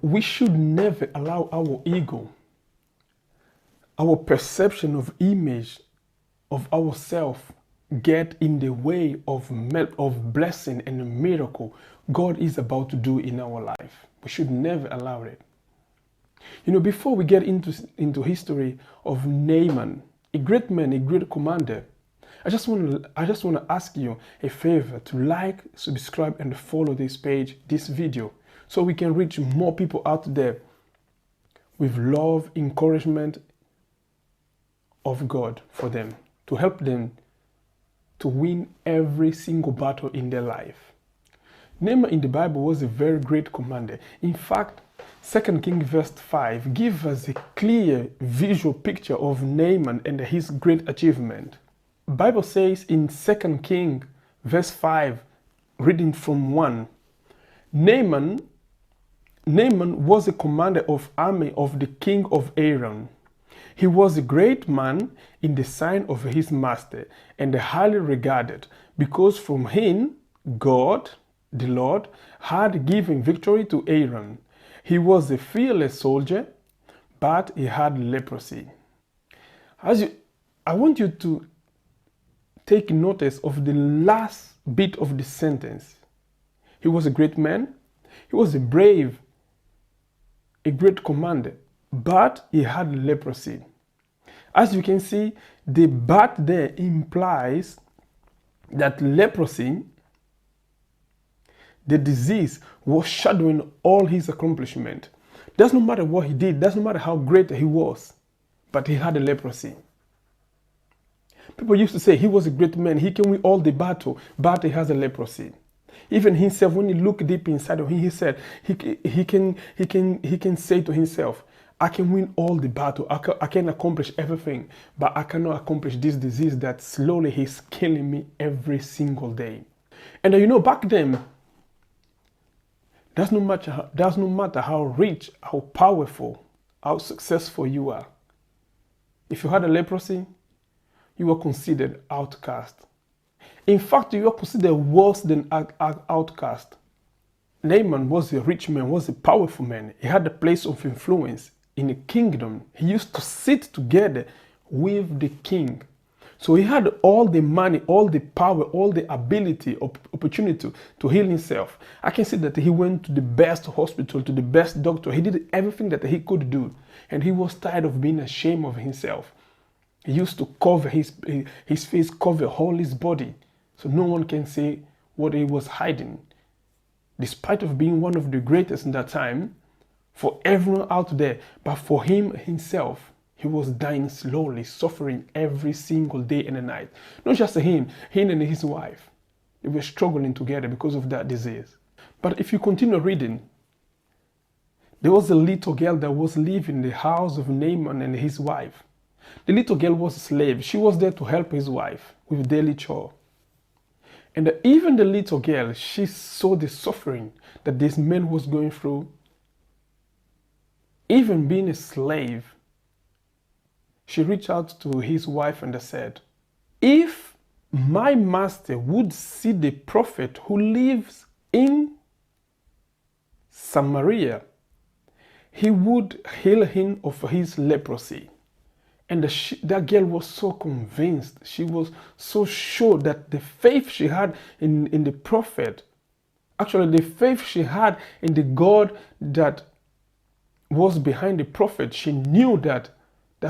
we should never allow our ego, our perception of image of ourselves get in the way of blessing and a miracle God is about to do in our life. We should never allow it. Before we get into history of Naaman, a great man, a great commander, I just want to ask you a favor to like, subscribe, and follow this page, this video, so we can reach more people out there with love, encouragement of God for them, to help them to win every single battle in their life. Naaman in the Bible was a very great commander. In fact, 2 Kings verse 5 gives us a clear visual picture of Naaman and his great achievement. The Bible says in 2 Kings verse 5, reading from 1, Naaman was a commander of army of the king of Aram. He was a great man in the sight of his master and highly regarded, because from him God, the Lord, had given victory to Aram. He was a fearless soldier, but he had leprosy. I want you to take notice of the last bit of the sentence. He was a great man. He was a brave, a great commander, but he had leprosy. As you can see, the "but" there implies that leprosy, the disease, was shadowing all his accomplishment. Doesn't matter what he did, doesn't matter how great he was, but he had a leprosy. People used to say he was a great man, he can win all the battle, but he has a leprosy. Even himself, when you look deep inside of him, he said he can say to himself, I can win all the battle, I can accomplish everything, but I cannot accomplish this disease that slowly is killing me every single day. And back then, does no matter how rich, how powerful, how successful you are. If you had a leprosy, you were considered outcast. In fact, you were considered worse than outcast. Naaman was a rich man, was a powerful man. He had a place of influence in the kingdom. He used to sit together with the king. So he had all the money, all the power, all the ability, opportunity to heal himself. I can see that he went to the best hospital, to the best doctor. He did everything that he could do. And he was tired of being ashamed of himself. He used to cover his face, cover all his body, so no one can say what he was hiding. Despite of being one of the greatest in that time, for everyone out there, but for him himself, he was dying slowly, suffering every single day and night. Not just him and his wife. They were struggling together because of that disease. But if you continue reading, there was a little girl that was living in the house of Naaman and his wife. The little girl was a slave. She was there to help his wife with daily chore. And even the little girl, she saw the suffering that this man was going through. Even being a slave, she reached out to his wife and said, if my master would see the prophet who lives in Samaria, he would heal him of his leprosy. And that girl was so convinced, she was so sure that the faith she had in the prophet, actually the faith she had in the God that was behind the prophet, she knew that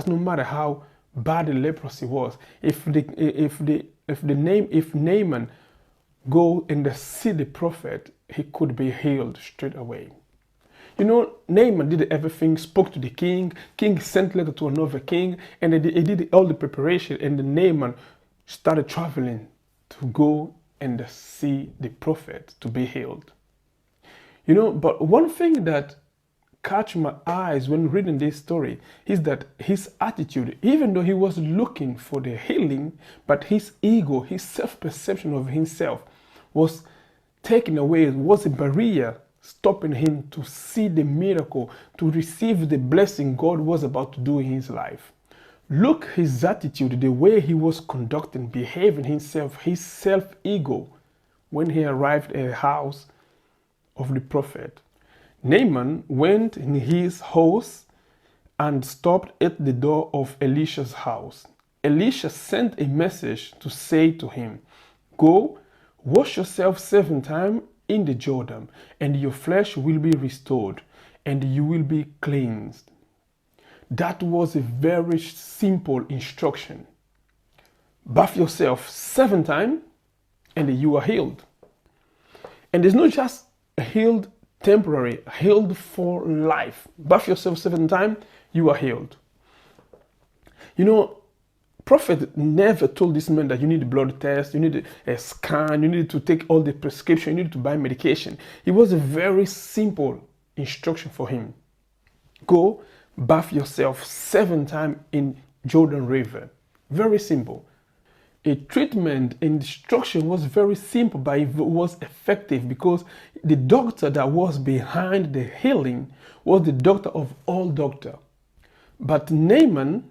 no matter how bad the leprosy was, if Naaman go and see the prophet, he could be healed straight away. Naaman did everything, spoke to the king sent letter to another king, and he did all the preparation, and the Naaman started traveling to go and see the prophet to be healed. But one thing that caught my eyes when reading this story is that his attitude, even though he was looking for the healing, but his ego, his self-perception of himself was taken away, was a barrier stopping him to see the miracle, to receive the blessing God was about to do in his life. Look his attitude, the way he was conducting, behaving himself, his self-ego when he arrived at the house of the prophet. Naaman went in his house and stopped at the door of Elisha's house. Elisha sent a message to say to him, "Go, wash yourself 7 times in the Jordan, and your flesh will be restored, and you will be cleansed." That was a very simple instruction. Bath yourself 7 times, and you are healed. And it's not just healed temporary, healed for life. Bath yourself 7 times, you are healed. You know, prophet never told this man that you need a blood test, you need a scan, you need to take all the prescription, you need to buy medication. It was a very simple instruction for him. Go bath yourself 7 times in Jordan River. Very simple. A treatment instruction was very simple, but it was effective because the doctor that was behind the healing was the doctor of all doctors. But Naaman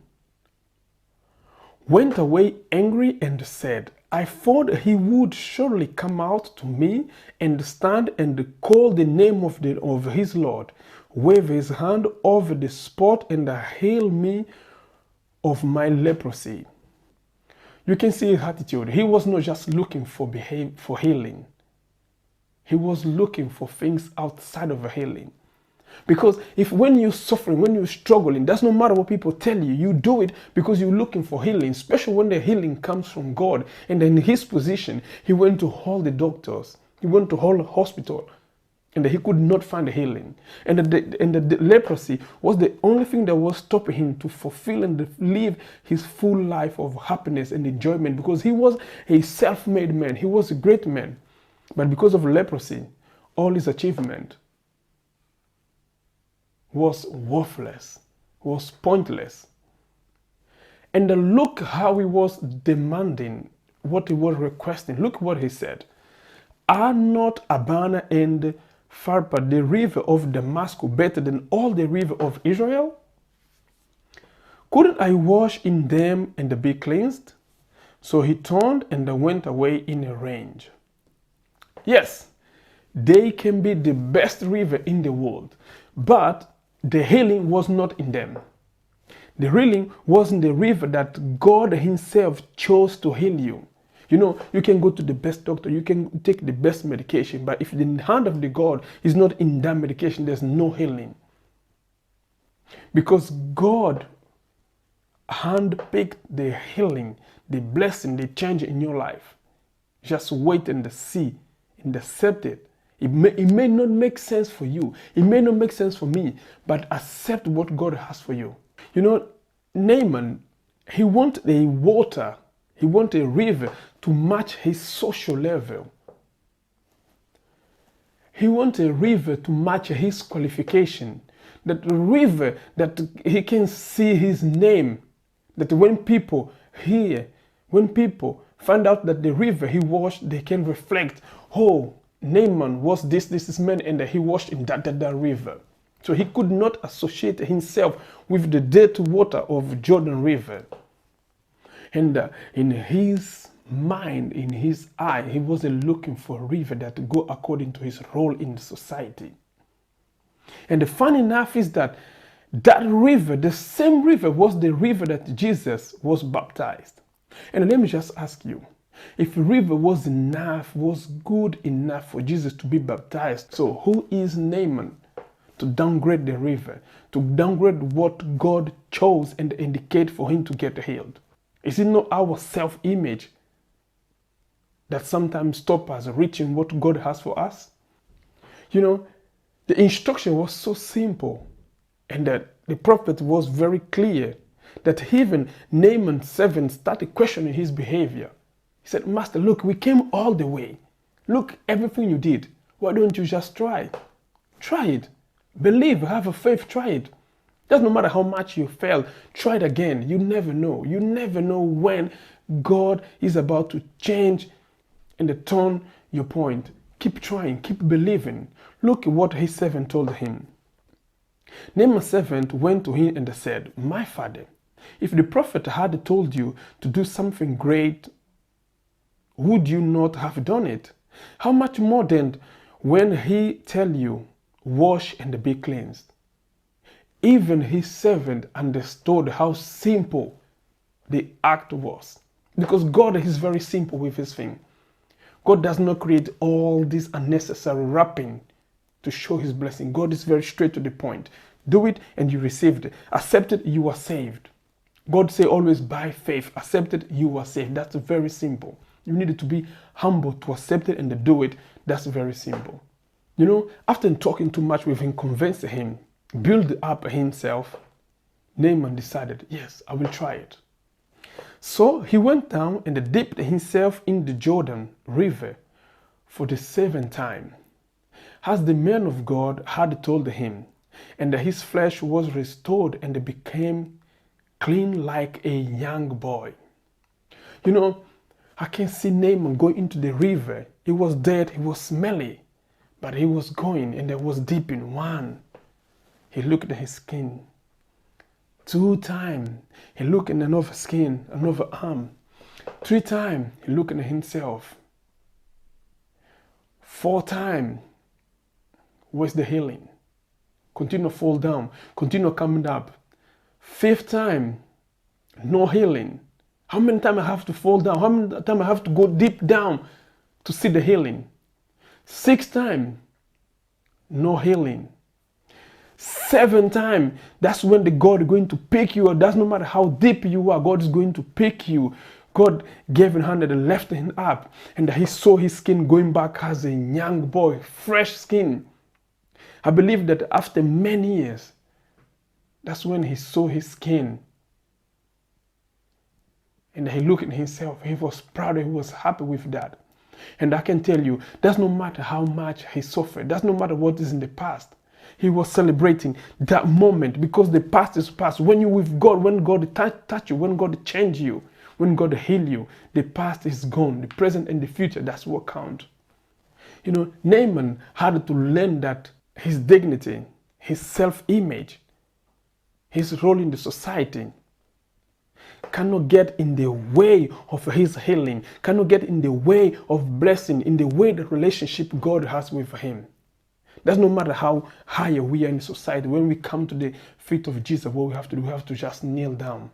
went away angry and said, "I thought he would surely come out to me and stand and call the name of his Lord, wave his hand over the spot and heal me of my leprosy." You can see his attitude. He was not just looking for healing. He was looking for things outside of healing. Because when you're suffering, when you're struggling, does not matter what people tell you. You do it because you're looking for healing, especially when the healing comes from God. And in his position, he went to all the doctors. He went to all the hospital. And he could not find the healing. And the leprosy was the only thing that was stopping him to fulfill and live his full life of happiness and enjoyment, because he was a self-made man. He was a great man. But because of leprosy, all his achievement was worthless, was pointless. And look how he was demanding what he was requesting. Look what he said. "Are not Abana and Pharpar, the river of Damascus, better than all the river of Israel? Couldn't I wash in them and be cleansed?" So he turned and went away in a rage. Yes, they can be the best river in the world, but the healing was not in them. The healing was in the river that God himself chose to heal you. You know, you can go to the best doctor, you can take the best medication, but if the hand of the God is not in that medication, there's no healing. Because God handpicked the healing, the blessing, the change in your life. Just wait and see and accept it. It may not make sense for you. It may not make sense for me, but accept what God has for you. You know, Naaman, he wanted a water, he wanted a river to match his social level. He wanted a river to match his qualification. That river that he can see his name. That when people hear, when people find out that the river he washed, they can reflect, "Oh, Naaman was this man, and he washed in that river." So he could not associate himself with the dirty water of Jordan River. And in his mind, in his eye, he wasn't looking for a river that go according to his role in society. And the funny enough is that river, the same river, was the river that Jesus was baptized. And let me just ask you, if a river was good enough for Jesus to be baptized, so who is Naaman to downgrade the river, to downgrade what God chose and indicate for him to get healed? Is it not our self-image that sometimes stops us reaching what God has for us? You know, the instruction was so simple, and that the prophet was very clear, that even Naaman's servant started questioning his behavior. He said, "Master, look, we came all the way. Look, everything you did. Why don't you just try? Try it. Believe, have a faith, try it. Doesn't no matter how much you fail, try it again. You never know. You never know when God is about to change and turn your point. Keep trying, keep believing." Look at what his servant told him. Naaman's servant went to him and said, "My father, if the prophet had told you to do something great, would you not have done it? How much more then when he tell you, wash and be cleansed. Even his servant understood how simple the act was. Because God is very simple with his thing. God does not create all this unnecessary wrapping to show his blessing. God is very straight to the point. Do it and you received it. Accept it, you are saved. God say always by faith. Accept it, you are saved. That's very simple. You needed to be humble to accept it and to do it. That's very simple. You know, after talking too much with him, convincing him, build up himself, Naaman decided, yes, I will try it. So he went down and dipped himself in the Jordan River for the 7th time, as the man of God had told him, and his flesh was restored and became clean like a young boy. You know, I can see Naaman going into the river. He was dead, he was smelly, but he was going and there was dipping. 1, he looked at his skin. 2 times, he looked at another skin, another arm. 3 times, he looked at himself. 4 times, where's the healing? Continue to fall down, continue coming up. 5th time, no healing. How many times I have to fall down? How many times I have to go deep down to see the healing? 6th time, no healing. 7th time, that's when the God is going to pick you. That's no matter how deep you are, God is going to pick you. God gave him hand and left him up, and he saw his skin going back as a young boy, fresh skin. I believe that after many years, that's when he saw his skin. And he looked at himself. He was proud. He was happy with that. And I can tell you, that's no matter how much he suffered. That's no matter what is in the past. He was celebrating that moment because the past is past. When you're with God, when God touch you, when God change you, when God heal you, the past is gone. The present and the future, that's what count. You know, Naaman had to learn that his dignity, his self-image, his role in the society cannot get in the way of his healing, cannot get in the way of blessing, in the way the relationship God has with him. That's no matter how high we are in society. When we come to the feet of Jesus, what we have to do, we have to just kneel down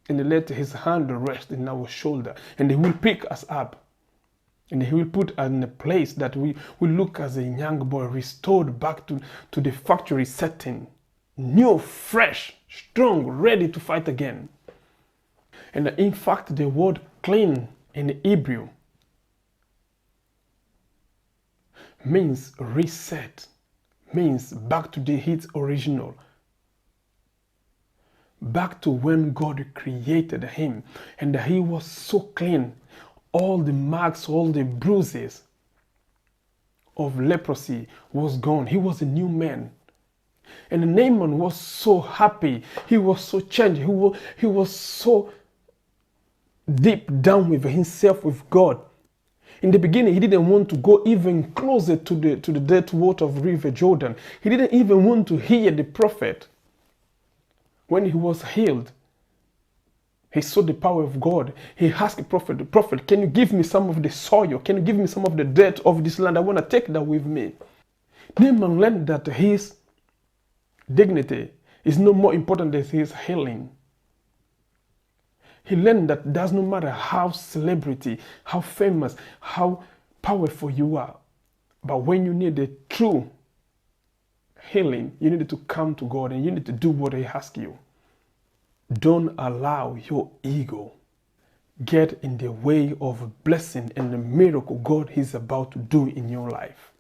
and let his hand rest in our shoulder, and he will pick us up. And he will put us in a place that we will look as a young boy, restored back to the factory setting, new, fresh, strong, ready to fight again. And in fact, the word clean in Hebrew means reset, means back to its original, back to when God created him, and he was so clean. All the marks, all the bruises of leprosy was gone. He was a new man. And Naaman was so happy. He was so changed. He was so deep down with himself, with God. In the beginning, he didn't want to go even closer to the dead water of River Jordan. He didn't even want to hear the prophet. When he was healed, he saw the power of God. He asked the prophet, can you give me some of the soil? Can you give me some of the dirt of this land? I want to take that with me. Naaman learned that his dignity is no more important than his healing. He learned that it does not matter how celebrity, how famous, how powerful you are. But when you need the true healing, you need to come to God and you need to do what he asks you. Don't allow your ego get in the way of blessing and the miracle God is about to do in your life.